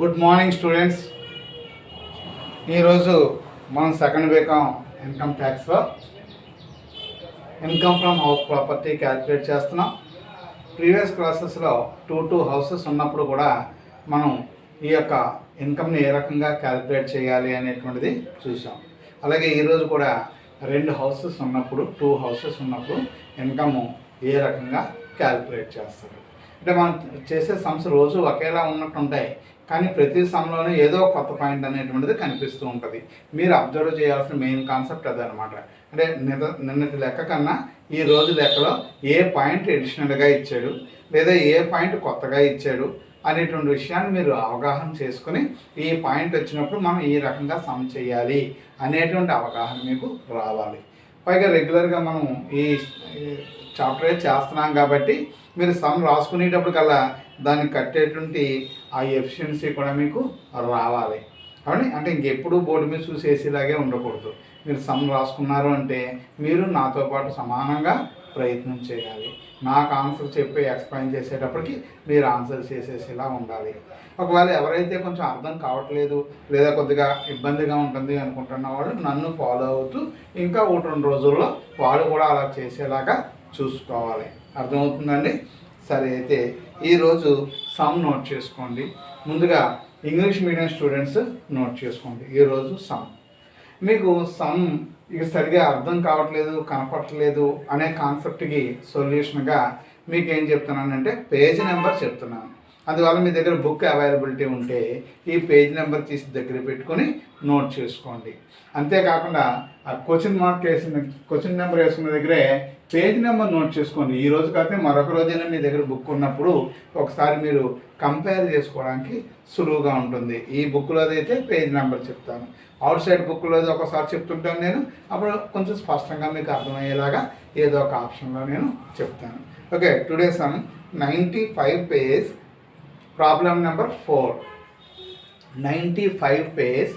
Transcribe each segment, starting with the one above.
Good morning students. ఈరోజు మనం second BCom income ట్యాక్స్లో income from house property calculate చేస్తున్నాం. ప్రీవియస్ క్లాసెస్లో టూ హౌసెస్ ఉన్నప్పుడు కూడా మనం ఈ యొక్క ఇన్కమ్ని ఏ రకంగా క్యాలిక్యులేట్ చేయాలి అనేటువంటిది చూసాం. అలాగే ఈరోజు కూడా 2 హౌసెస్ ఉన్నప్పుడు 2 హౌసెస్ ఉన్నప్పుడు ఇన్కమ్ ఏ రకంగా క్యాలిక్యులేట్ చేస్తారు. అంటే మనం చేసే సమ్స్ రోజు ఒకేలా ఉన్నట్టు ఉంటాయి, కానీ ప్రతి సమ్లోనే ఏదో కొత్త పాయింట్ అనేటువంటిది కనిపిస్తూ ఉంటుంది. మీరు అబ్జర్వ్ చేయాల్సిన మెయిన్ కాన్సెప్ట్ అదనమాట. అంటే నిన్నటి లెక్క కన్నా ఈ రోజు లెక్కలో ఏ పాయింట్ ఎడిషనల్గా ఇచ్చాడు లేదా ఏ పాయింట్ కొత్తగా ఇచ్చాడు అనేటువంటి విషయాన్ని మీరు అవగాహన చేసుకుని ఈ పాయింట్ వచ్చినప్పుడు మనం ఈ రకంగా సమ్ చేయాలి అనేటువంటి అవగాహన మీకు రావాలి. పైగా రెగ్యులర్గా మనం ఈ చాప్టరే చేస్తున్నాం కాబట్టి మీరు సమ్ రాసుకునేటప్పుడు కల్లా దాన్ని కట్టేటువంటి ఆ ఎఫిషియన్సీ కూడా మీకు రావాలి. అవునండి, అంటే ఇంకెప్పుడు బోర్డు మీద చూసేసేలాగే ఉండకూడదు. మీరు సమ్ రాసుకున్నారు అంటే మీరు నాతో పాటు సమానంగా ప్రయత్నం చేయాలి. నాకు ఆన్సర్ చెప్పి ఎక్స్ప్లెయిన్ చేసేటప్పటికి మీరు ఆన్సర్ చేసేసేలా ఉండాలి. ఒకవేళ ఎవరైతే కొంచెం అర్థం కావట్లేదు లేదా కొద్దిగా ఇబ్బందిగా ఉంటుంది అనుకుంటున్న వాళ్ళు నన్ను ఫాలో అవుతూ ఇంకా 1-2 రోజుల్లో వాళ్ళు కూడా అలా చేసేలాగా చూసుకోవాలి. అర్థమవుతుందండి? సరే, అయితే ఈరోజు సమ్ నోట్ చేసుకోండి. ముందుగా ఇంగ్లీష్ మీడియం స్టూడెంట్స్ నోట్ చేసుకోండి. ఈరోజు సమ్ మీకు సమ్ ఇక సరిగా అర్థం కావట్లేదు, కనపడట్లేదు అనే కాన్సెప్ట్కి సొల్యూషన్గా మీకు ఏం చెప్తున్నానంటే పేజ్ నెంబర్ చెప్తున్నాను. అందువల్ల మీ దగ్గర బుక్ అవైలబిలిటీ ఉంటే ఈ పేజ్ నెంబర్ తీసి దగ్గర పెట్టుకొని నోట్ చేసుకోండి. అంతేకాకుండా ఆ క్వశ్చన్ నెంబర్ వేసుకున్న దగ్గరే పేజ్ నెంబర్ నోట్ చేసుకోండి. ఈ రోజు కాకపోతే మరొక రోజైనా మీ దగ్గర బుక్ ఉన్నప్పుడు ఒకసారి మీరు కంపేర్ చేసుకోవడానికి సులువుగా ఉంటుంది. ఈ బుక్లో అయితే పేజ్ నెంబర్ చెప్తాను, అవుట్ సైడ్ బుక్లో ఒకసారి చెప్తుంటాను నేను. అప్పుడు కొంచెం స్పష్టంగా మీకు అర్థమయ్యేలాగా ఏదో ఒక ఆప్షన్లో నేను చెప్తాను. Okay, today some 95 page problem number 4. 95 page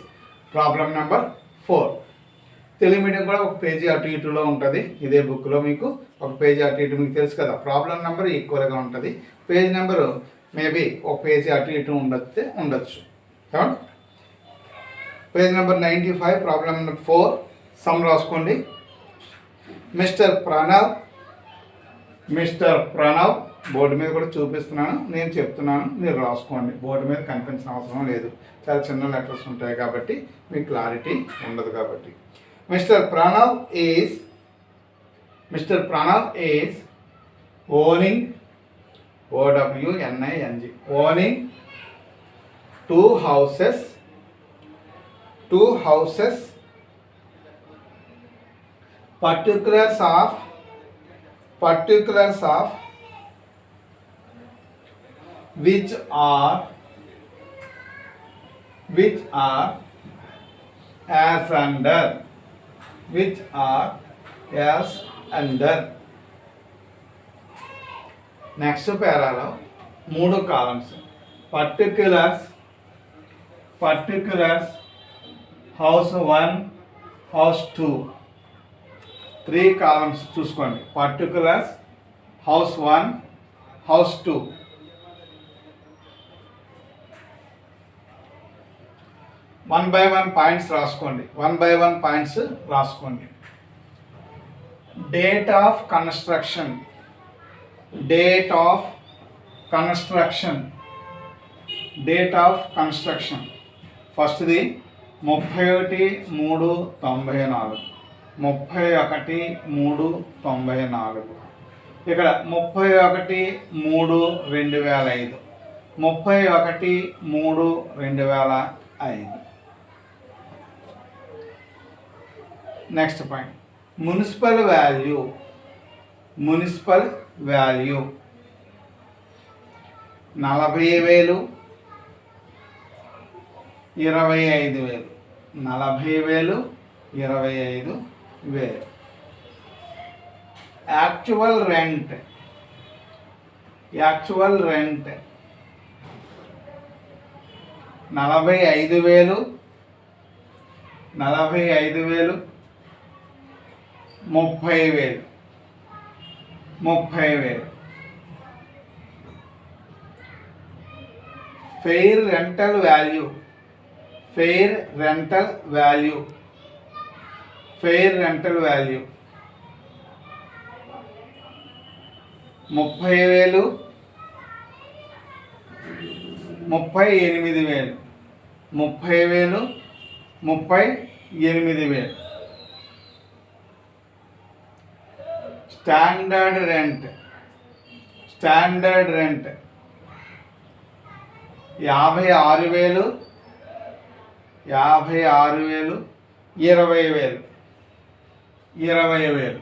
problem number 4. Telugu medium కూడా ఒక పేజీ అటు ఇటులో ఉంటుంది. ఇదే బుక్లో మీకు ఒక పేజీ అటు ఇటు మీకు తెలుసు కదా. ప్రాబ్లం నెంబర్ ఈక్వల్గా ఉంటుంది, పేజ్ నెంబరు మేబీ ఒక పేజీ అటు ఇటు ఉండొచ్చు. Page number 95 problem number 4 sum రాసుకోండి. మిస్టర్ ప్రణవ్ బోర్డు మీద కూడా చూపిస్తున్నాను, నేను చెప్తున్నాను, మీరు రాసుకోండి. బోర్డు మీద కనిపించిన అవసరం లేదు, చాలా చిన్న లెటర్స్ ఉంటాయి కాబట్టి మీకు క్లారిటీ ఉండదు కాబట్టి. Mister Pranav is owning owning two houses particulars of which are as under next పేరాలో 3 columns. Particulars house 1 house 2 3 columns చూసుకోండి. Particulars house 1 house 2. One by one points రాసుకోండి. డేట్ ఆఫ్ కన్స్ట్రక్షన్ ఫస్ట్ది 31/3/94. 31/3/94. ఇక్కడ 31/3/2005, 31/3/2005. Next point municipal value 40,000, 25,000, 40,000, 25,000. Actual rent 45,000, 30,000, 30,000. Fair rental value, fair rental value, fair rental value 30,000, 38,000, 30,000, 38,000. Standard rent, standard rent 56,000, 56,000, 20,000, 20,000,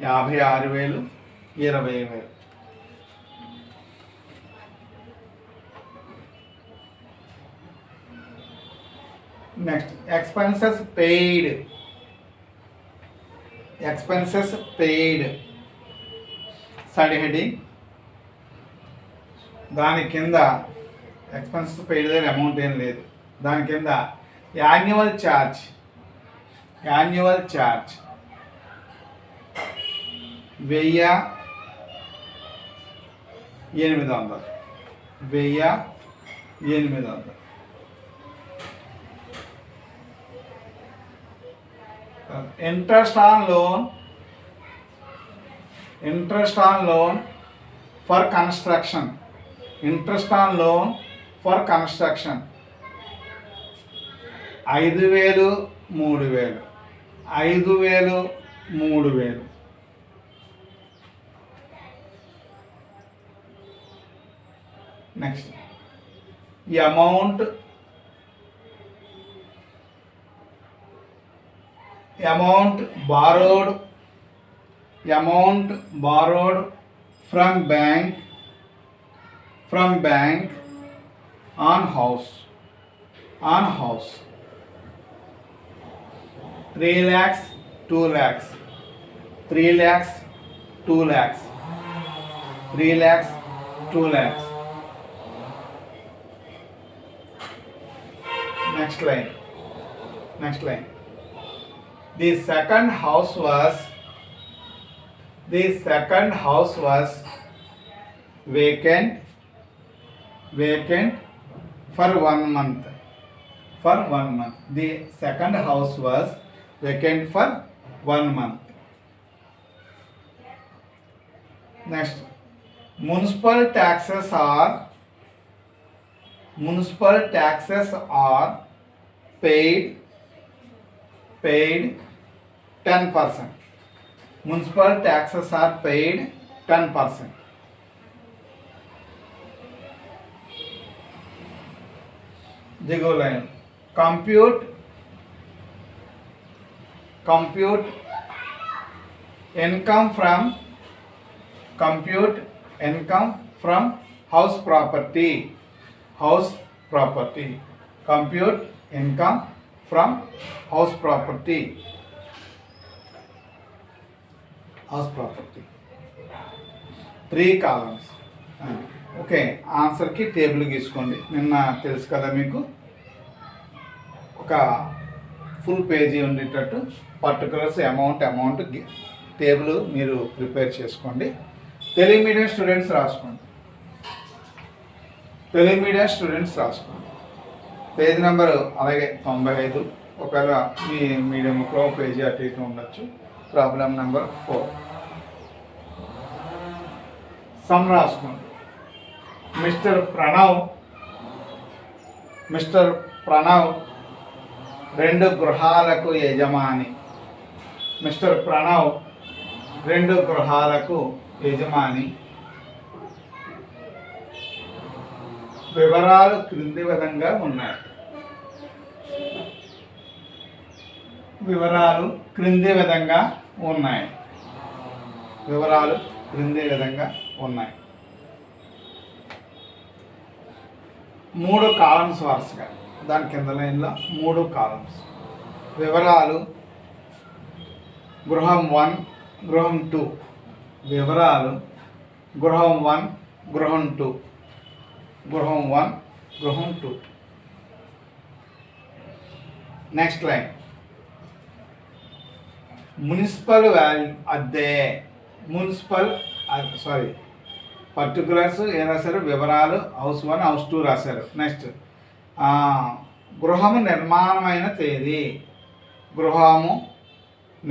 56,000, 20,000. Next expenses paid, expenses paid side heading. దాని కింద expenses paid దగ్గర amount ఏం లేదు. దాని కింద annual charge, annual charge 1,800, 1,800. Interest on loan, interest on loan for construction, interest on loan for construction 5,000, 3,000, 5,000, 3,000. Next, the amount borrowed, amount borrowed from bank on house, on house 3 lakhs, 2 lakhs, 3 lakhs, 2 lakhs, 3 lakhs, 2 lakhs. Next line, next line. The second house was vacant for 1 month, for 1 month. The second house was vacant for 1 month. Next, municipal taxes are paid 10%. Municipal taxes are paid 10%. Digo line. Compute income from house property, house property. Compute income from house property, house property. 3 columns. Okay, ఆన్సర్కి table గీసుకోండి. నిన్న తెలుసు కదా మీకు, ఒక full page ఉండేటట్టు particulars amount table మీరు prepare చేసుకోండి. తెలుగు మీడియం స్టూడెంట్స్ రాసుకోండి, తెలుగు మీడియం స్టూడెంట్స్ రాసుకోండి. పేజ్ నెంబరు అలాగే 95. ఒకవేళ మీ మీడియంలో పేజీ అటు ఇటు ఉండొచ్చు. ప్రాబ్లం నెంబర్ 4 సమ్ రాసుకోండి. మిస్టర్ ప్రణవ్ 2 గృహాలకు యజమాని. మిస్టర్ ప్రణవ్ 2 గృహాలకు యజమాని. వివరాలు క్రింది విధంగా ఉన్నాయి. వివరాలు క్రింది విధంగా ఉన్నాయి. వివరాలు క్రింది విధంగా ఉన్నాయి. 3 కాలమ్స్ వరుసగా, దాని కింద లైన్లో 3 కాలమ్స్. వివరాలు గృహం 1, గృహం 2. వివరాలు గృహం 1, గృహం 2, గృహం 1, గృహం 2. Next line. మున్సిపల్ వాల్యూ అద్దె, పర్టికులర్స్ ఏం రాశారు, వివరాలు హౌస్ 1 హౌస్ 2 రాశారు. నెక్స్ట్ గృహము నిర్మాణమైన తేదీ, గృహము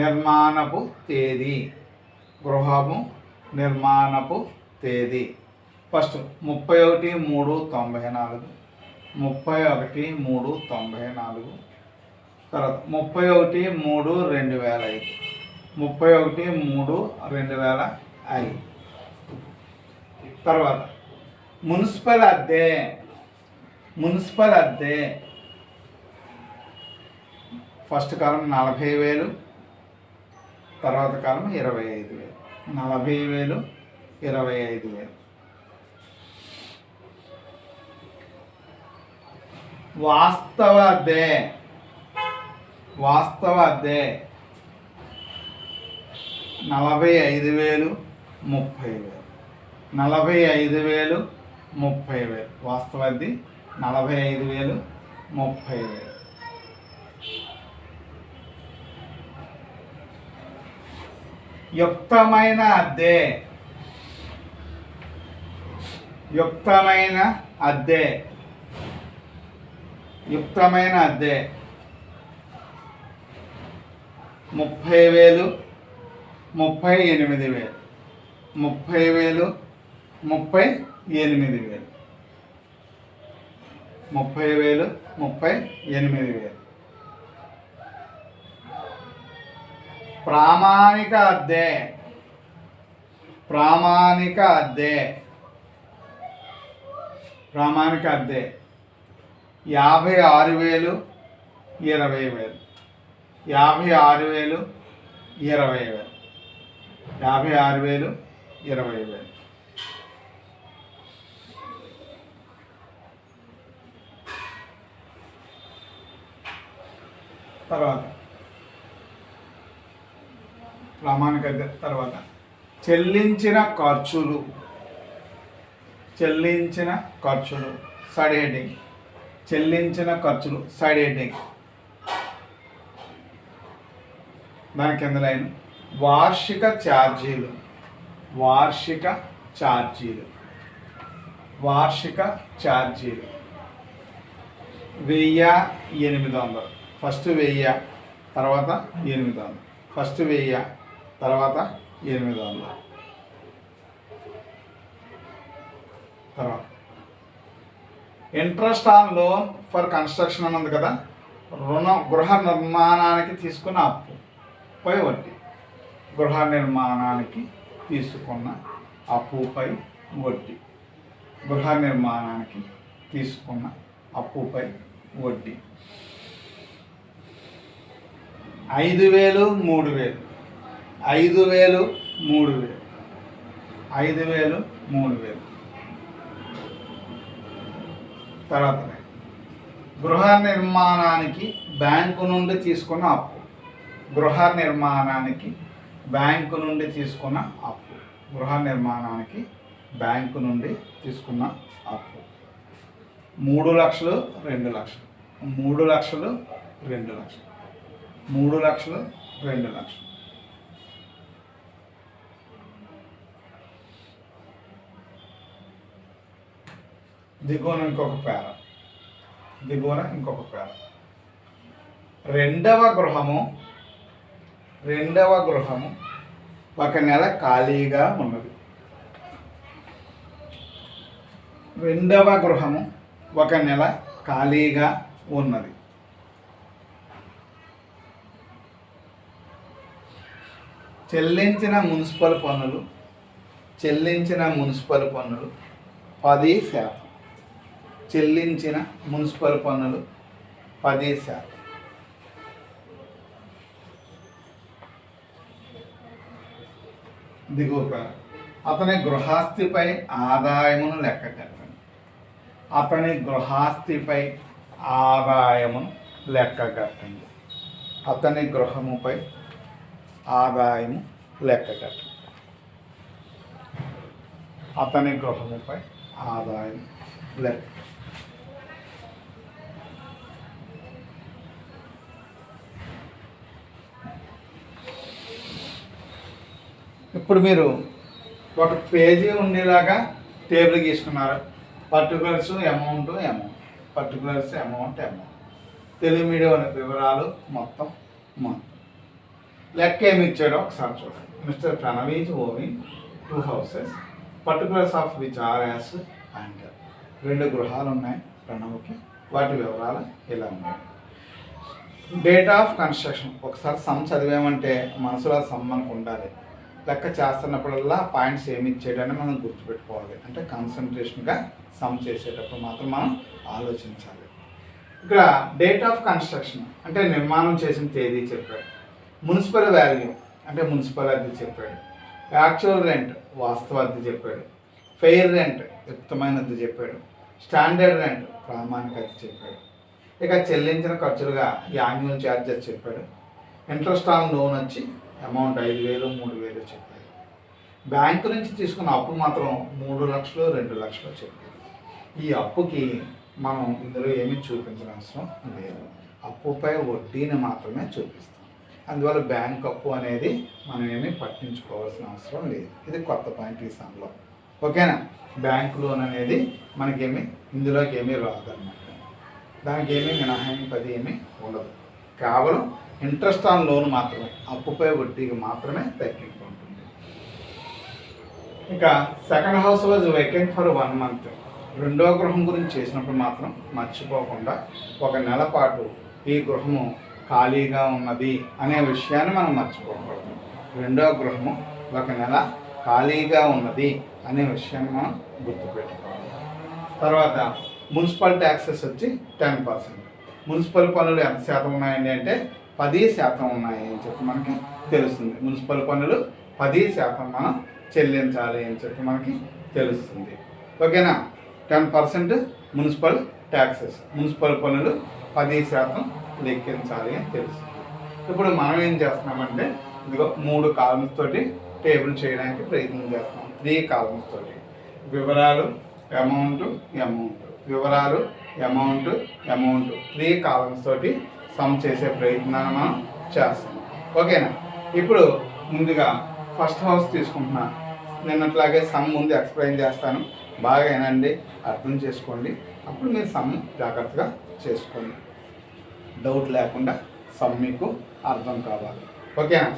నిర్మాణపు తేదీ, గృహము నిర్మాణపు తేదీ. ఫస్ట్ 31/3/94, 31/3/94. తర్వాత 31/3/2005, 31/3/2005. తర్వాత మున్సిపల్ అద్దె, మున్సిపల్ అద్దె ఫస్ట్ కాలం 40,000, తర్వాత కాలం 25,000, 40,000, 25,000. వాస్తవ అద్దె, వాస్తవ అద్దె 45,000, 30,000, 45,000, 30,000. వాస్తవ అద్దె 45,000, 30,000. యుక్తమైన అద్దె, యుక్తమైన అద్దె, యుక్తమైన అద్దె 30,000, 38,000, 30,000, 38,000, 30,000, 38,000. ప్రామాణిక అద్దె, ప్రామాణిక అద్దె, ప్రామాణిక అద్దె 56,000, 20,000, 56,000, 20,000, 56,000, 20,000. తర్వాత ప్రామాణిక అద్దె తర్వాత చెల్లించిన ఖర్చులు, చెల్లించిన ఖర్చులు సైడ్ హెడ్డింగ్, చెల్లించిన ఖర్చులు సైడ్ హెడ్డింగ్. దాని కింద లైన్ వార్షిక ఛార్జీలు, వార్షిక ఛార్జీలు, వార్షిక ఛార్జీలు 1,800. ఫస్ట్ 1,000, తర్వాత 800. ఫస్ట్ 1,000, తర్వాత 800. తర్వాత interest on loan for construction అని ఉంది కదా, గృహ నిర్మాణానికి తీసుకున్న అప్పు పై వడ్డీ, గృహ నిర్మాణానికి తీసుకున్న అప్పుపై వడ్డీ, గృహ నిర్మాణానికి తీసుకున్న అప్పుపై వడ్డీ 5,000, 3,000, 5,000, 3,000, 5,000, 3,000. తర్వాత గృహ నిర్మాణానికి బ్యాంకు నుండి తీసుకున్న అప్పు, గృహ నిర్మాణానికి బ్యాంకు నుండి తీసుకున్న అప్పు, గృహ నిర్మాణానికి బ్యాంకు నుండి తీసుకున్న అప్పు 3,00,000, 2,00,000, 3,00,000, 2,00,000, 3,00,000, 2,00,000. దిగువన ఇంకొక పేర, దిగువన ఇంకొక పేర. రెండవ గృహము, రెండవ గృహము 1 నెల ఖాళీగా ఉన్నది. రెండవ గృహము 1 నెల ఖాళీగా ఉన్నది. చెల్లించిన మున్సిపల్ పన్నులు, చెల్లించిన మున్సిపల్ పన్నులు 10%, చెల్లించిన మున్సిపల్ పన్నులు 10%. దిగువ అతని గృహాస్తిపై ఆదాయమును లెక్క కట్టండి, అతని గృహాస్తిపై ఆదాయమును లెక్క కట్టండి, అతని గృహముపై ఆదాయము లెక్క కట్టండి, అతని గృహముపై ఆదాయం లెక్క. ఇప్పుడు మీరు ఒక పేజీ ఉండేలాగా టేబుల్ గీసుకున్నారు. Particulars amount particulars amount Telugu medium వివరాలు మొత్తం లెక్క ఏమి ఇచ్చాడో ఒకసారి చూడండి. Mister Pranav is owing 2 houses, particulars of which are as and 2 గృహాలు ఉన్నాయి ప్రణవ్కి, వాటి వివరాలు ఇలా ఉన్నాయి. డేట్ ఆఫ్ కన్స్ట్రక్షన్ ఒకసారి సమ్ చదివామంటే మనసులో సమ్ మనకు ఉండాలి. లెక్క చేస్తున్నప్పుడల్లా పాయింట్స్ ఏమి ఇచ్చేటని మనం గుర్తుపెట్టుకోవాలి. అంటే కాన్సన్ట్రేషన్గా సమ్ చేసేటప్పుడు మాత్రం మనం ఆలోచించాలి. ఇక్కడ డేట్ ఆఫ్ కన్స్ట్రక్షన్ అంటే నిర్మాణం చేసిన తేదీ చెప్పాడు. మున్సిపల్ వాల్యూ అంటే మున్సిపల్ అద్దె చెప్పాడు. యాక్చువల్ రెంట్ వాస్తవ అద్దె చెప్పాడు. ఫెయిర్ రెంట్ యుక్తమైన అద్దె చెప్పాడు. స్టాండర్డ్ రెంట్ ప్రామాణిక అద్దె చెప్పాడు. ఇక చెల్లించిన ఖర్చులుగా యాన్యువల్ ఛార్జెస్ చెప్పాడు. ఇంట్రెస్ట్ ఆన్ లోన్ వచ్చి అమౌంట్ 5,000 3,000 చెప్పాడు. బ్యాంకు నుంచి తీసుకున్న అప్పు మాత్రం 3 లక్షలు 2 లక్షలు చెప్పాడు. ఈ అప్పుకి మనం ఇందులో ఏమీ చూపించిన అవసరం లేదు. అప్పుపై వడ్డీని మాత్రమే చూపిస్తాం. అందువల్ల బ్యాంక్ అప్పు అనేది మనం ఏమీ పట్టించుకోవాల్సిన అవసరం లేదు. ఇది కొత్త పాయింట్ ఈ సమ్లో. ఓకేనా? బ్యాంక్ లోన్ అనేది మనకేమీ ఇందులోకి ఏమీ రాదన్నమాట. దానికి ఏమీ మినహాయింపు అది ఏమీ ఉండదు. కేవలం ఇంట్రెస్ట్ ఆన్ లోన్ మాత్రమే, అప్పుపై వడ్డీకి మాత్రమే తగ్గింపు ఉంటుంది. ఇక second house was vacant for 1 month. రెండో గృహం గురించి చేసినప్పుడు మాత్రం మర్చిపోకుండా 1 నెల పాటు ఈ గృహము ఖాళీగా ఉన్నది అనే విషయాన్ని మనం మర్చిపోకూడదు. రెండో గృహము 1 నెల ఖాళీగా ఉన్నది అనే విషయాన్ని మనం గుర్తుపెట్టుకోవాలి. తర్వాత మున్సిపల్ ట్యాక్సెస్ వచ్చి 10%. మున్సిపల్ పన్నులు ఎంత శాతం ఉన్నాయండి అంటే 10% ఉన్నాయి అని చెప్పి మనకి తెలుస్తుంది. మున్సిపల్ పన్నులు 10% మనం చెల్లించాలి అని చెప్పి మనకి తెలుస్తుంది. ఓకేనా? 10% మున్సిపల్ ట్యాక్సెస్, మున్సిపల్ పన్నులు 10% లెక్కించాలి అని తెలుస్తుంది. ఇప్పుడు మనం ఏం చేస్తున్నామంటే ఇదిగో 3 కాలమ్స్ తోటి టేబుల్ చేయడానికి ప్రయత్నం చేస్తాం. 3 కాలమ్స్ తోటి వివరాలు అమౌంట్ వివరాలు అమౌంట్ 3 కాలమ్స్ తోటి సమ్ చేసే ప్రయత్నాన్ని మనం చేస్తాం. ఓకేనా? ఇప్పుడు ముందుగా ఫస్ట్ హౌస్ తీసుకుంటున్నా. నిన్నట్లాగే సమ్ ముందు ఎక్స్ప్లెయిన్ చేస్తాను, బాగా వినండి, అర్థం చేసుకోండి. అప్పుడు మీరు సమ్ జాగ్రత్తగా చేసుకోండి. డౌట్ లేకుండా సమ్ మీకు అర్థం కావాలి. ఓకేనా?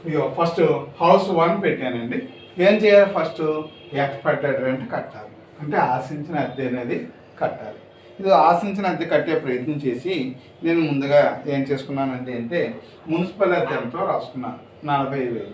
ఇక ఫస్ట్ హౌస్ 1 పెట్టానండి. ఏం చేయాలి? ఫస్ట్ ఎక్స్పెక్టెడ్ రెంట్ కట్టాలి. అంటే ఆశించిన అద్దె అనేది కట్టాలి. ఇది ఆశించిన అద్దె కట్టే ప్రయత్నం చేసి నేను ముందుగా ఏం చేసుకున్నానండి అంటే మున్సిపల్ అద్దె ఎంతో రాసుకున్నాను 40,000.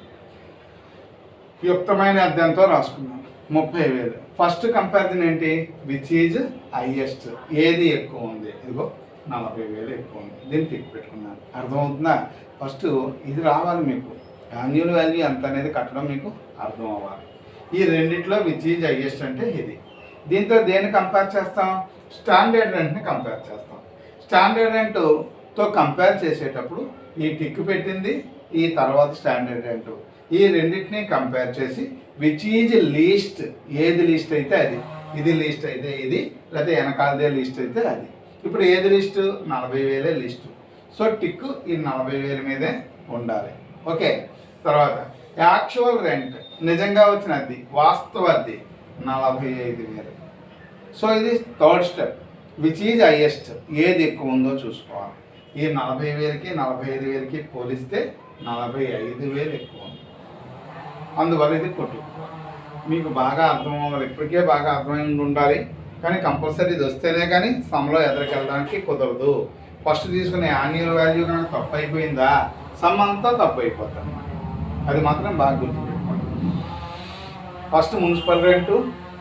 యుక్తమైన అద్దె ఎంతో రాసుకున్నాను 30,000. ఫస్ట్ కంపారిజన్ ఏంటి? విచ్ ఈజ్ హైయెస్ట్, ఏది ఎక్కువ ఉంది? ఇదిగో 40,000 ఎక్కువ ఉంది. దీన్ని టిక్ పెట్టుకున్నాను. అర్థమవుతుందా? ఫస్ట్ ఇది రావాలి మీకు, యాన్యువల్ వాల్యూ ఎంత అనేది కట్టడం మీకు అర్థం అవ్వాలి. ఈ రెండిట్లో విచ్ ఈజ్ హైయెస్ట్ అంటే ఇది. దీంతో దేన్ని కంపేర్ చేస్తాం? స్టాండర్డ్ రెంట్ని కంపేర్ చేస్తాం. స్టాండర్డ్ రెంట్తో కంపేర్ చేసేటప్పుడు ఈ టిక్ పెట్టింది, ఈ తర్వాత స్టాండర్డ్ రెంట్, ఈ రెండింటిని కంపేర్ చేసి విచ్ ఈజ్ లీస్ట్, ఏది లీస్ట్ అయితే అది, ఇది లీస్ట్ అయితే ఇది, లేకపోతే వెనకాలదే లీస్ట్ అయితే అది. ఇప్పుడు ఏది లిస్టు? 40,000 లిస్టు. సో టిక్ ఈ 40,000 మీదే ఉండాలి. ఓకే. తర్వాత యాక్చువల్ రెంట్, నిజంగా వచ్చిన అద్దె, వాస్తవ అద్దె 45,000. సో ఇది third step. Which is highest, ఏది ఎక్కువ ఉందో చూసుకోవాలి. ఈ 40,000కి 45,000కి పోలిస్తే 45,000 ఎక్కువ ఉంది. అందువల్ల ఇది కొట్టు. మీకు బాగా అర్థం అవ్వాలి, ఇప్పటికే బాగా అర్థమైంది ఉండాలి. కానీ కంపల్సరీ ఇది వస్తేనే కానీ సమ్లో ఎదురుకెళ్ళడానికి కుదరదు. ఫస్ట్ తీసుకునే యాన్యువల్ వాల్యూ కనుక తప్పు అయిపోయిందా సమ్ అంతా తప్పు అయిపోతుంది అన్నమాట. అది మాత్రం బాగా గుర్తుపెట్టుకోండి. First municipal rent,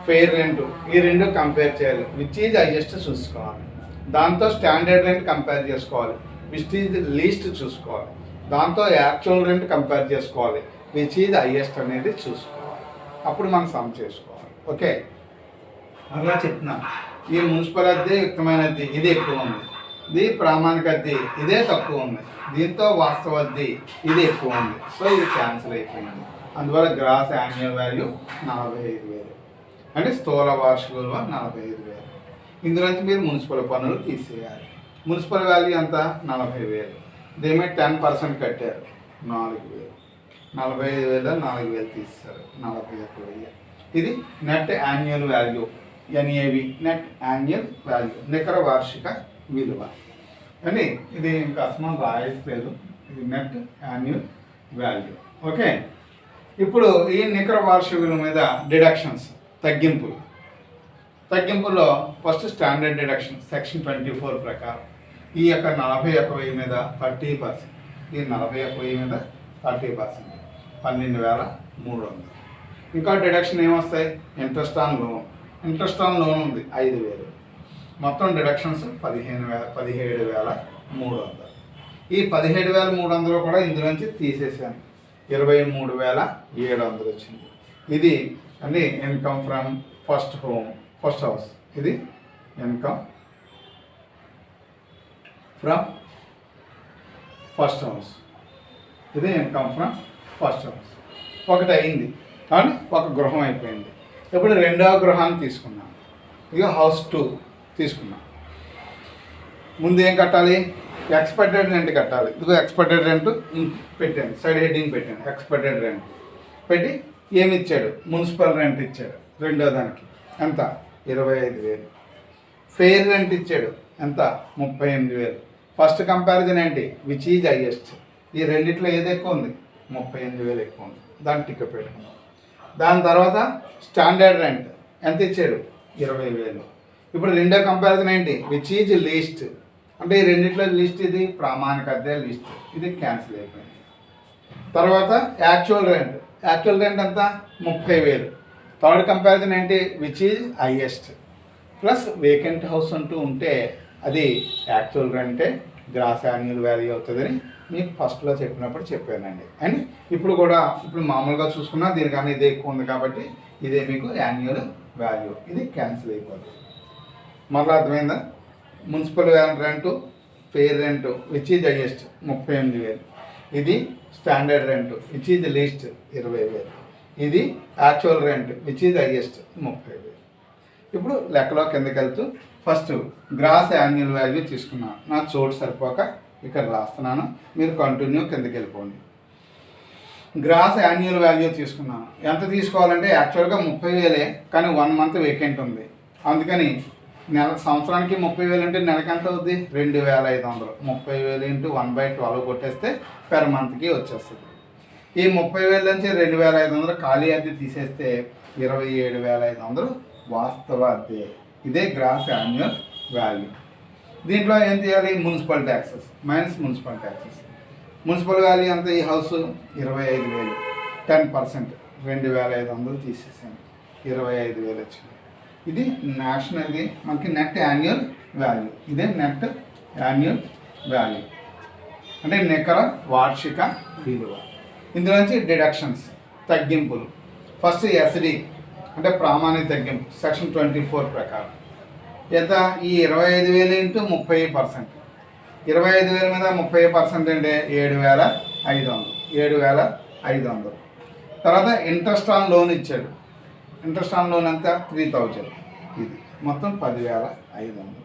fair rent, ఈ రెండు కంపేర్ చేయాలి. విచ్ ఈజ్ హైయెస్ట్ చూసుకోవాలి. దాంతో స్టాండర్డ్ రెంట్ కంపేర్ చేసుకోవాలి. విచ్ ఈజ్ లీస్ట్ చూసుకోవాలి. దాంతో యాక్చువల్ రెంట్ కంపేర్ చేసుకోవాలి. విచ్ ఈజ్ హైయెస్ట్ అనేది చూసుకోవాలి. అప్పుడు మనం సమ్ చేసుకోవాలి. ఓకే, అలా చెప్తున్నా. ఈ మున్సిపల్ అద్దె యుక్తమైన అద్దె ఇది ఎక్కువ ఉంది, ఇది ప్రామాణిక అద్దె ఇదే తక్కువ ఉంది, దీంతో వాస్తవ అద్దె ఇది ఎక్కువ ఉంది. సో ఇది క్యాన్సిల్ అయిపోయింది. అందువల్ల గ్రాస్ యాన్యువల్ వాల్యూ 45,000 అంటే స్థూల వార్షిక విలువ 45,000. ఇందులోంచి మీరు మున్సిపల్ పన్నులు తీసేయాలి. మున్సిపల్ వాల్యూ ఎంత? 40,000. దీని మీద 10% కట్టారు 4,000. 45,000 4,000 తీస్తారు, 41,000. ఇది net annual value, NAV, net annual value, నికర వార్షిక విలువ అని. ఇది ఇంకా అసలు రాయట్లేదు, ఇది నెట్ యాన్యువల్ వాల్యూ. ఓకే, ఇప్పుడు ఈ నికర వార్షిక విలువ మీద డిడక్షన్స్, తగ్గింపుల్లో ఫస్ట్ స్టాండర్డ్ డిడక్షన్ సెక్షన్ 24 ప్రకారం ఈ యొక్క 41,000 మీద 30%, ఈ 41,000 మీద 30%, 12,300. ఇంకా డిడక్షన్ ఏమొస్తాయి? ఇంట్రెస్ట్ ఆన్ లోన్ ఉంది 5,000. మొత్తం డిడక్షన్స్ 17,300. ఈ 17,300 కూడా ఇందులోంచి తీసేసాను, 23,700 వచ్చింది. ఇది అంటే ఇన్కమ్ ఫ్రమ్ ఫస్ట్ హౌస్. ఇది ఇన్కమ్ ఫ్రమ్ ఫస్ట్ హౌస్, ఇది ఇన్కమ్ ఫ్రమ్ ఫస్ట్ హౌస్. ఒకటి అయింది కానీ ఒక గృహం అయిపోయింది. ఇప్పుడు రెండవ గృహాన్ని తీసుకున్నాం, ఇక హౌస్ 2 తీసుకున్నాం. ముందు ఏం కట్టాలి? ఎక్స్పెక్టెడ్ రెంట్ కట్టాలి. ఇదిగో ఎక్స్పెక్టెడ్ రెంట్ పెట్టాను, సైడ్ హెడ్డింగ్ పెట్టాను, ఎక్స్పెక్టెడ్ రెంట్ పెట్టి ఏమి ఇచ్చాడు? మున్సిపల్ రెంట్ ఇచ్చాడు రెండో దానికి, ఎంత? 25,000. ఫెయిర్ రెంట్ ఇచ్చాడు, ఎంత? 38,000. ఫస్ట్ కంపారిజన్ ఏంటి? Which is highest. ఈ రెండిట్లో ఏది ఎక్కువ ఉంది? 38,000 ఎక్కువ ఉంది, దాన్ని టికెట్ పెట్టుకున్నాం. దాని తర్వాత స్టాండర్డ్ రెంట్ ఎంత ఇచ్చాడు? 20,000. ఇప్పుడు రెండో కంపారిజన్ ఏంటి? Which is least. అంటే ఈ రెండిట్లో లీస్ట్ ఇది ప్రామాణిక అద్దె లీస్ట్, ఇది క్యాన్సిల్ అయిపోయింది. తర్వాత యాక్చువల్ రెంట్ ఎంత? 30,000. థర్డ్ కంపారిజన్ ఏంటి? Which is highest. Plus vacant house అంటూ ఉంటే అది యాక్చువల్ రెంటే గ్రాస్ యాన్యువల్ వాల్యూ అవుతుందని మీకు ఫస్ట్లో చెప్పినప్పుడు చెప్పానండి. అని ఇప్పుడు మామూలుగా చూసుకున్నా దీనికన్నా ఇదే ఎక్కువ ఉంది కాబట్టి ఇదే మీకు యాన్యువల్ వాల్యూ, ఇది క్యాన్సిల్ అయిపోతుంది. మళ్ళీ అర్థమైందా? Municipal rent, fair rent which is highest 38,000. ఇది standard rent which is least 20,000. ఇది actual rent which is highest 30,000. ఇప్పుడు లెక్కలో కిందకి వెళ్తూ ఫస్ట్ గ్రాస్ యాన్యువల్ వాల్యూ తీసుకున్నాను. నా చోటు సరిపోక ఇక్కడ రాస్తున్నాను, మీరు కంటిన్యూ కిందకి వెళ్ళిపోండి. గ్రాస్ యాన్యువల్ వాల్యూ తీసుకున్నాను. ఎంత తీసుకోవాలంటే యాక్చువల్గా 30,000, కానీ 1 మంత్ వేకెంట్ ఉంది. అందుకని సంవత్సరానికి 30,000 అంటే నెలకి ఎంత అవుద్ది? 2,500. 30,000 ఇంటూ 1/12 కొట్టేస్తే పెర్ మంత్కి వచ్చేస్తుంది. ఈ 30,000 నుంచి 2,500 ఖాళీ అద్దె తీసేస్తే 27,500 వాస్తవ అద్దె. ఇదే గ్రాస్ యాన్యువల్ వాల్యూ. దీంట్లో ఏం చేయాలి? Municipal taxes minus municipal taxes. Municipal value ఎంత? ఈ హౌస్ 25,000, 10%, 2,500 తీసేసాను, 25,000 వచ్చింది. ఇది నేషనల్ది మనకి నెట్ యాన్యువల్ వాల్యూ. ఇదే నెట్ యాన్యువల్ వాల్యూ అంటే నికర వార్షిక విలువ. ఇందులోంచి డిడక్షన్స్, తగ్గింపులు. ఫస్ట్ ఎస్డి అంటే ప్రామాణిక తగ్గింపు సెక్షన్ 24 ప్రకారం ఎంత? ఈ 25,000 ఇంటూ 30%. 25,000 మీద 30% అంటే 7,500. తర్వాత ఇంట్రెస్ట్ ఆన్ లోన్ ఇచ్చాడు. ఇంట్రెస్ట్ ఆన్ లోన్ ఎంత? 3,000. ఇది మొత్తం 10,500.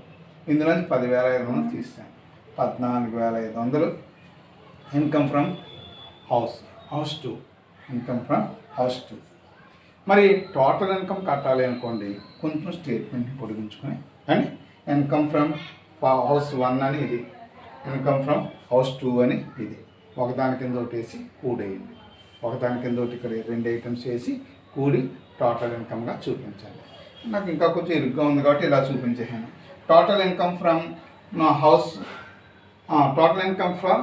ఇందులోంచి 10,500 తీసాను, 14,500 income from house 2. Income from house 2. మరి టోటల్ ఇన్కమ్ కట్టాలి అనుకోండి, కొంచెం స్టేట్మెంట్ పొడిగించుకొని అని ఇన్కమ్ ఫ్రమ్ హౌస్ 1 అని ఇది, ఇన్కమ్ ఫ్రమ్ హౌస్ 2 అని ఇది. ఒకదాని కింద ఒకటి వేసి కూడేయండి, ఒకదాని కింద ఒకటి ఇక్కడ 2 ఐటమ్స్ వేసి కూడి టోటల్ ఇన్కమ్గా చూపించండి. నాకు ఇంకా కొంచెం ఇరుగ్గా ఉంది కాబట్టి ఇలా చూపించేసాను. Total income from house, total income from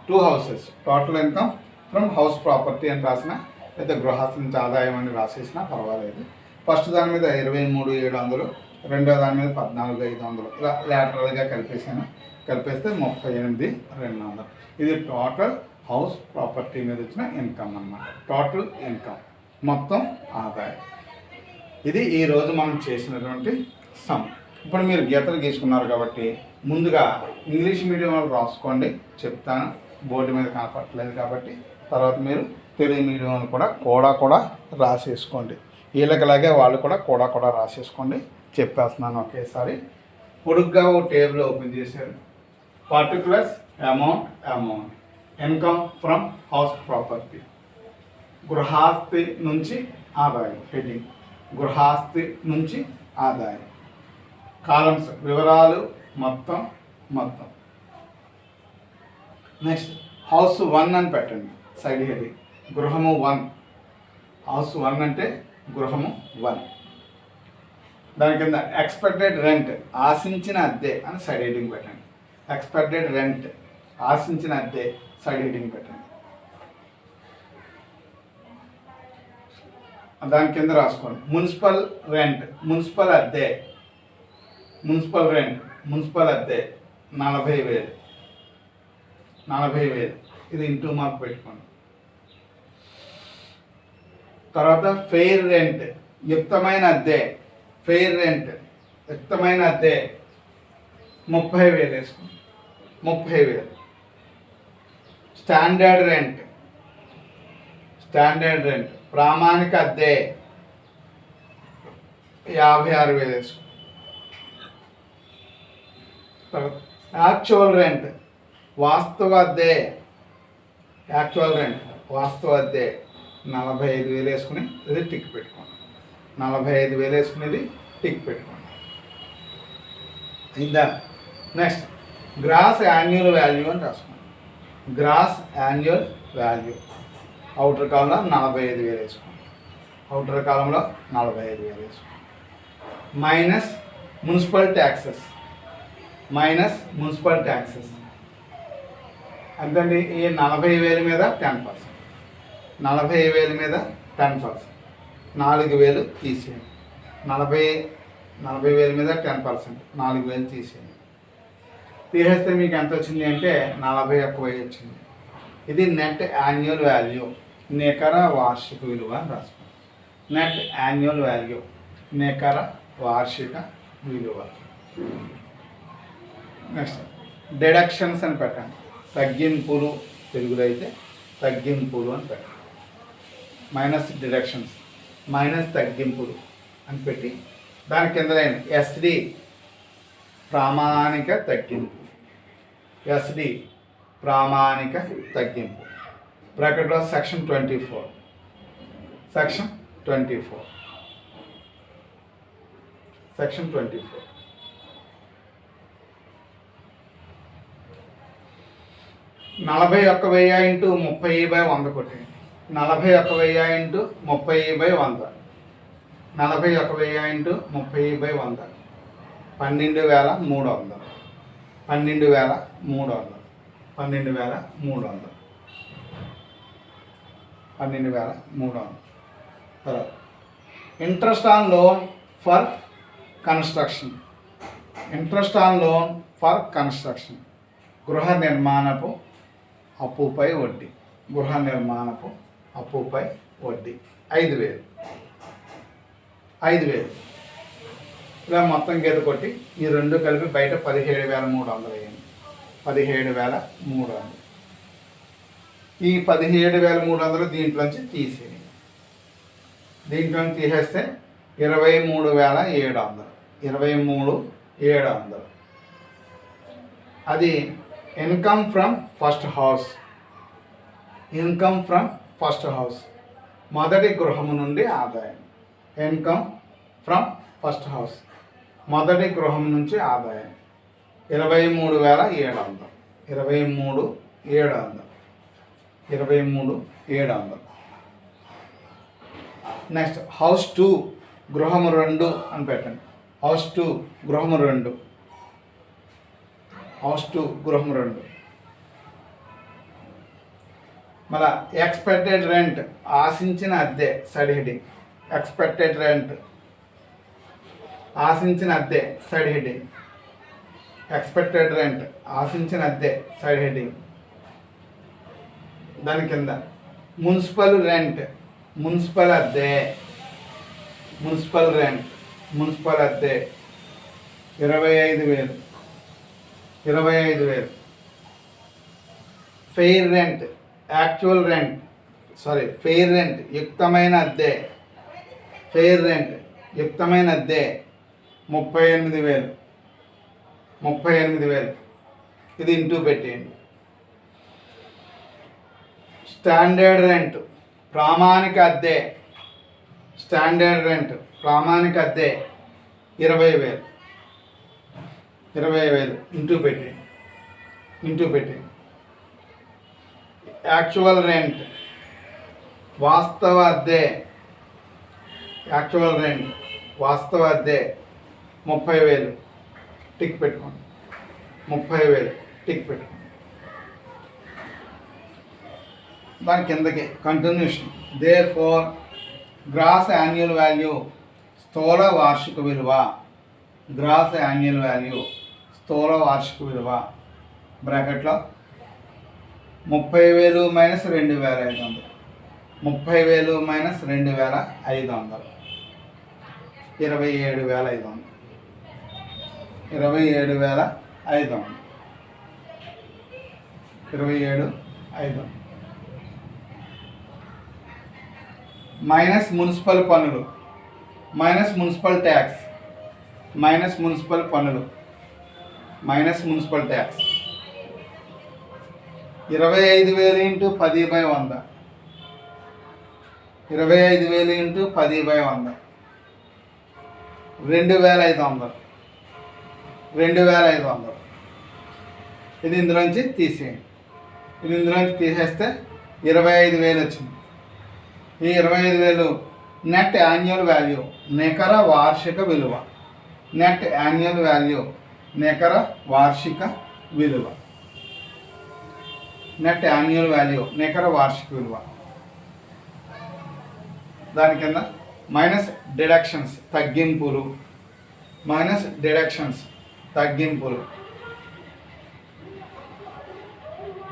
two houses, total income from house property అని రాసిన, లేదా గృహస్థ నుంచి ఆదాయం అని రాసేసినా పర్వాలేదు. ఫస్ట్ దాని మీద 23,700, రెండో దాని మీద 14,500 ఇలా లాటరల్గా కలిపేస్తే 38,200. ఇది టోటల్ హౌస్ ప్రాపర్టీ మీద వచ్చిన ఇన్కమ్ అన్నమాట. టోటల్ ఇన్కమ్ మొత్తం ఆదాయం. ఇది ఈరోజు మనం చేసినటువంటి సమ్. ఇప్పుడు మీరు గీతలు గీసుకున్నారు కాబట్టి ముందుగా ఇంగ్లీష్ మీడియం వాళ్ళు రాసుకోండి, చెప్తాను. బోర్డు మీద కనపడట్లేదు కాబట్టి తర్వాత మీరు తెలుగు మీడియం వాళ్ళు కూడా రాసేసుకోండి. వీళ్ళకిలాగే వాళ్ళు కూడా రాసేసుకోండి. చెప్పేస్తున్నాను ఒకేసారి. పొడుగ్గా ఓ టేబుల్ ఓపెన్ చేశారు. Particulars amount income from house property. గృహాస్తి నుంచి ఆదాయం హెడ్డింగ్. గృహాస్తి నుంచి ఆదాయం. కాలమ్స్ వివరాలు మొత్తం. నెక్స్ట్ హౌస్ 1 అని పెట్టండి సైడ్ హెడ్డింగ్. గృహము 1. హౌస్ 1 అంటే గృహము 1. దాని కింద ఎక్స్పెక్టెడ్ రెంట్ ఆశించిన అద్దె అని సైడ్ హెడ్డింగ్ పెట్టండి. ఎక్స్పెక్టెడ్ రెంట్ ఆశించిన అద్దె సైడ్ హెడ్డింగ్ పెట్టండి. దాని కింద రాసుకోండి మున్సిపల్ రెంట్. మున్సిపల్ అద్దె 40,000. ఇది ఇంటూ మార్క్ పెట్టుకోండి. తర్వాత ఫెయిర్ రెంట్ యుక్తమైన అద్దె. ఫెయిర్ రెంట్ యుక్తమైన అద్దె 30,000 వేసుకోండి. 30,000. స్టాండర్డ్ రెంట్ ప్రామాణిక అద్దె 56,000 వేసుకోండి. యాక్చువల్ రెంట్ వాస్తవ అద్దె. యాక్చువల్ రెంట్ వాస్తవ అద్దె 45,000 వేసుకుని ఇది టిక్ పెట్టుకోండి. 45,000 వేసుకునేది టిక్ పెట్టుకోండి. అయిందా? నెక్స్ట్ గ్రాస్ యాన్యువల్ వాల్యూ అని రాసుకోండి. గ్రాస్ యాన్యువల్ వాల్యూ అవుటర్ కాలంలో 45,000 వేసుకోండి. అవుటర్ కాలంలో 45,000 వేసుకోండి. Minus municipal taxes. అంతండి ఈ 40,000 మీద 10%. 40,000 మీద 10%. 4,000 తీసేయండి. 40,000 మీద 10%. 4,000 తీసేయండి. తీసేస్తే మీకు ఎంత వచ్చింది అంటే 41,000 వచ్చింది. ఇది నెట్ యాన్యువల్ వాల్యూ, నికర వార్షిక విలువ అని రాసుకోండి. నెట్ యాన్యువల్ వాల్యూ, నికర వార్షిక విలువ. నెక్స్ట్ డిడక్షన్స్ అని పెట్టండి. తగ్గింపులు తెలుగులో అయితే తగ్గింపులు అని పెట్టండి. మైనస్ డిడక్షన్స్, మైనస్ తగ్గింపులు అని పెట్టి దాని కింద ఎస్డి ప్రామాణిక తగ్గింపు. ఎస్డి ప్రామాణిక తగ్గింపు. బ్రాకెట్లో సెక్షన్ 24. సెక్షన్ 24. 41,000 ఇంటూ 30/100 కొట్టండి. 41,000 ఇంటూ 30/100. 41,000 ఇంటూ 30/100 12,300. 12,300. 12,300. తర్వాత interest on loan for construction. Interest on loan for construction. గృహ నిర్మాణపు అప్పుపై వడ్డీ. గృహ నిర్మాణపు అప్పుపై వడ్డీ 5,000. ఇలా మొత్తం గీత కొట్టి ఈ రెండు కలిపి బయట 17,300 అయ్యింది. 17,300. ఈ 17,300 దీంట్లోంచి తీసేయండి. దీంట్లోంచి తీసేస్తే 23,700. 23,700. అది income from first house. Income from first house మొదటి గృహము నుండి ఆదాయం. ఇన్కమ్ ఫ్రమ్ ఫస్ట్ హౌస్ మొదటి గృహం నుంచి ఆదాయం 23,700. 23,700. 23,700. నెక్స్ట్ హౌస్ 2 గృహము 2 అని పెట్టండి. హౌస్ 2 గృహము 2. హౌస్ 2 గృహం 2. మళ్ళా ఎక్స్పెక్టెడ్ రెంట్ ఆశించిన అద్దె సైడ్ హెడ్డింగ్. ఎక్స్పెక్టెడ్ రెంట్ ఆశించిన అద్దె సైడ్ హెడ్డింగ్. ఎక్స్పెక్టెడ్ రెంట్ ఆశించిన అద్దె సైడ్ హెడ్డింగ్. దాని కింద మున్సిపల్ రెంట్ మున్సిపల్ అద్దె. మున్సిపల్ రెంట్ మున్సిపల్ అద్దె 25,000. 25,000. Fair rent actual rent fair rent యుక్తమైన అద్దె. ఫెయిర్ రెంట్ యుక్తమైన అద్దె 38,000. 38,000. ఇది ఇంటూ పెట్టేయండి. స్టాండర్డ్ రెంట్ ప్రామాణిక అద్దె, స్టాండర్డ్ రెంట్ ప్రామాణిక అద్దె 20,000, 20,000 ఇంటూ పెట్టి. యాక్చువల్ రెంట్ వాస్తవ అద్దె, యాక్చువల్ రెంట్ వాస్తవ అద్దె 30,000 టిక్ పెట్టుకోండి, 30,000 టిక్ పెట్టుకోండి. దాని కిందకి continuation. Therefore gross annual value స్థూల వార్షిక విలువ, గ్రాస్ యాన్యువల్ వాల్యూ స్థూల వార్షిక విలువ బ్రాకెట్లో 30,000 మైనస్ 2,500, 30,000 మైనస్ 2,500 27,500, 27,500, 27,500 మైనస్ మున్సిపల్ పన్నులు, minus municipal tax, minus municipal పన్నులు, minus municipal tax 25,000 into 10/100, 25,000 into 10/100 2,500, 2,500. ఇది ఇందులోంచి తీసేయండి. ఇది ఇందులోంచి తీసేస్తే 25,000 వచ్చింది. ఈ 25,000 నెట్ యాన్యువల్ వాల్యూ నికర వార్షిక విలువ, నెట్ యాన్యువల్ వాల్యూ నికర వార్షిక విలువ, నెట్ యాన్యువల్ వాల్యూ నికర వార్షిక విలువ. దాని కింద మైనస్ డిడక్షన్స్ తగ్గింపులు, మైనస్ డిడక్షన్స్ తగ్గింపులు.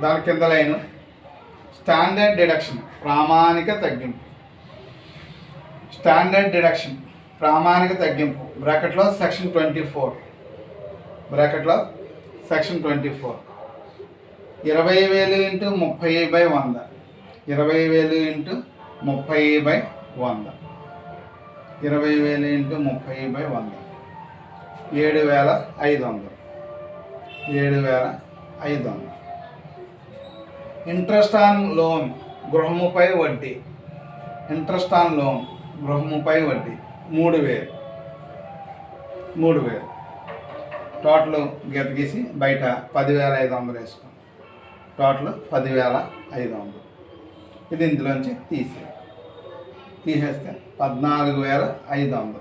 దాని కింద లైను స్టాండర్డ్ డిడక్షన్ ప్రామాణిక తగ్గింపు, స్టాండర్డ్ డిడక్షన్ ప్రామాణిక తగ్గింపు బ్రాకెట్లో సెక్షన్ 24, బ్రాకెట్లో section 24 20,000 into 30/100, 20,000 into 30/100, 20,000 into 30/100 7,500, 7,500. Interest on loan గృహముపై వడ్డీ, ఇంట్రెస్ట్ ఆన్ లోన్ గృహముపై వడ్డీ 3,000. టోటల్ గీత గీసి బయట 10,500 వేసుకోండి. టోటల్ 10,500. ఇది ఇందులోంచి తీసేస్తే 14,500,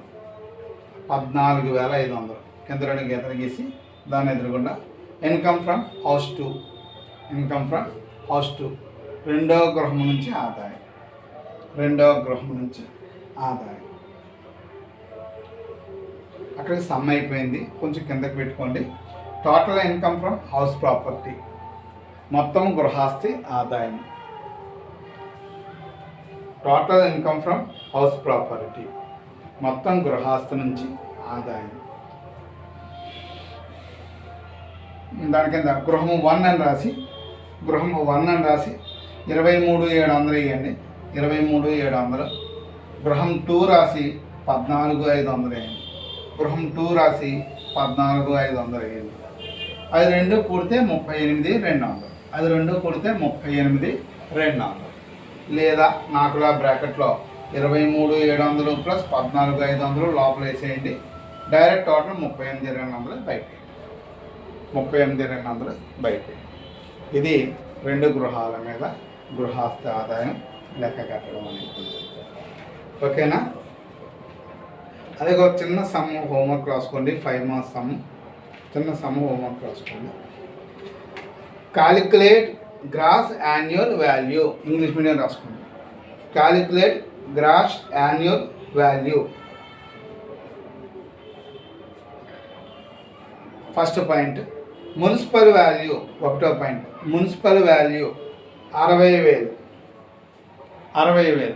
14,500 కింద 2 గీతలు గీసి దాని ఎదురుగుండా income from house 2, income from house 2 రెండవ గృహం నుంచి ఆదాయం, రెండవ గృహం నుంచి ఆదాయం. అక్కడికి సమ్ అయిపోయింది. కొంచెం కిందకి పెట్టుకోండి. Total income from house property మొత్తం గృహాస్తి ఆదాయం, total income from house property మొత్తం గృహాస్తి నుంచి ఆదాయం. దాని కింద గృహము 1 అని రాసి, గృహము 1 అని రాసి 23,700 వేయండి, 23,700. గృహం 2 రాసి 14,500 వేయండి, గృహం 2 రాసి 14,500 వేయండి. అది 2 కూడితే 38,200, అది 2 కూడితే 38,200. లేదా నాకులా బ్రాకెట్లో 23,700 ప్లస్ 14,500 లోపల వేసేయండి. డైరెక్ట్ టోటల్ 38,200 బయట, 38,200 బయట. ఇది 2 గృహాల మీద గృహాస్తి ఆదాయం లెక్క కట్టడం అనేది. ఓకేనా? అదే ఒక చిన్న సమ్ హోంవర్క్ రాసుకోండి. 5 మార్క్స్ సమ్, చిన్న సమ్ హోంవర్క్ రాసుకోండి. Calculate gross annual value, English medium రాసుకోండి. Calculate gross annual value. First point municipal value, 1వ పాయింట్ మున్సిపల్ వాల్యూ 60,000, 60,000.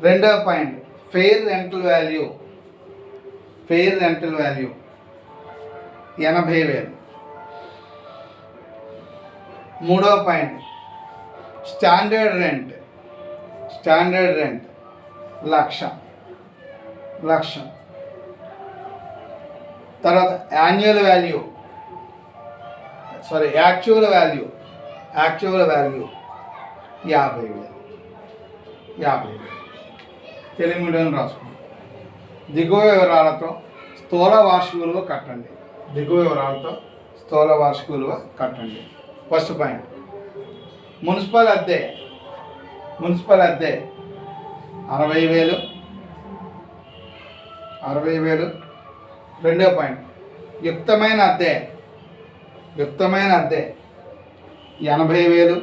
2వ point fair rental value, fair rental value 80,000. 3వ point standard rent, standard rent 1,00,000. తర్వాత annual value, actual value, actual value 50,000. 50,000 Telugu medium రాసుకోండి. దిగువ వివరాలతో స్థూల వార్షిక విలువ కట్టండి. దిగువ వివరాలతో స్థూల వార్షిక విలువ కట్టండి. ఫస్ట్ పాయింట్ మున్సిపల్ అద్దె 60,000. 60,000. రెండో పాయింట్ యుక్తమైన అద్దె 80,000.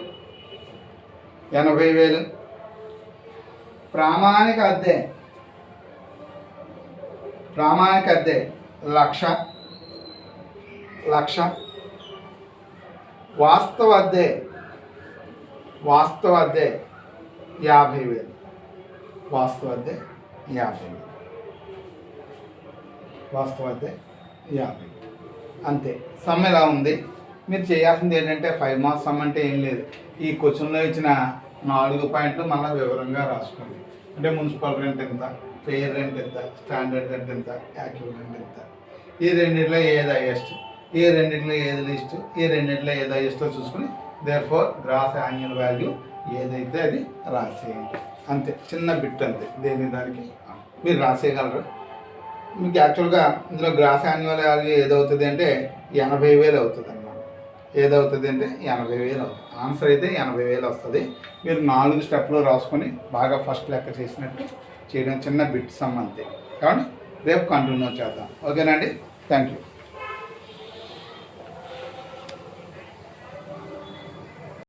ప్రామాణిక అద్దె 1,00,000. వాస్తవ అద్దె 50,000. వాస్తవ అద్దె 50,000. అంతే. సమ్ ఎలా ఉంది? మీరు చేయాల్సింది ఏంటంటే 5 మార్క్స్ సమ్ అంటే ఏం లేదు. ఈ క్వశ్చన్లో ఇచ్చిన 4 పాయింట్లు మళ్ళీ వివరంగా రాసుకోండి. అంటే మున్సిపల్ రెంట్ ఎంత, ఫెయిర్ రెంట్ ఎంత, స్టాండర్డ్ రెంట్ ఎంత, యాక్టివ్ రెంట్ ఎంత, ఈ రెండిట్లో ఏది హైయెస్ట్, ఈ రెండిట్లో ఏది లిస్ట్, ఈ రెండిట్లో ఏది హైయెస్టో చూసుకుని దేర్ఫోర్ గ్రాస్ యాన్యువల్ వాల్యూ ఏదైతే అది రాసేయండి. అంతే, చిన్న బిట్ అంతే. దేని దానికి మీరు రాసేయగలరు. మీకు యాక్చువల్గా ఇందులో గ్రాస్ యాన్యువల్ వాల్యూ ఏదవుతుంది అంటే 80,000 అవుతుంది అన్నమాట. ఏదవుతుంది అంటే 80,000 అవుతుంది. ఆన్సర్ అయితే 80,000 వస్తుంది. మీరు 4 స్టెప్లో రాసుకొని బాగా ఫస్ట్ లెక్క చేసినట్టు చేయడం చిన్న బిట్ సమ్ అంతే. కాబట్టి రేపు కంటిన్యూ చేద్దాం. ఓకేనండి. Thank you.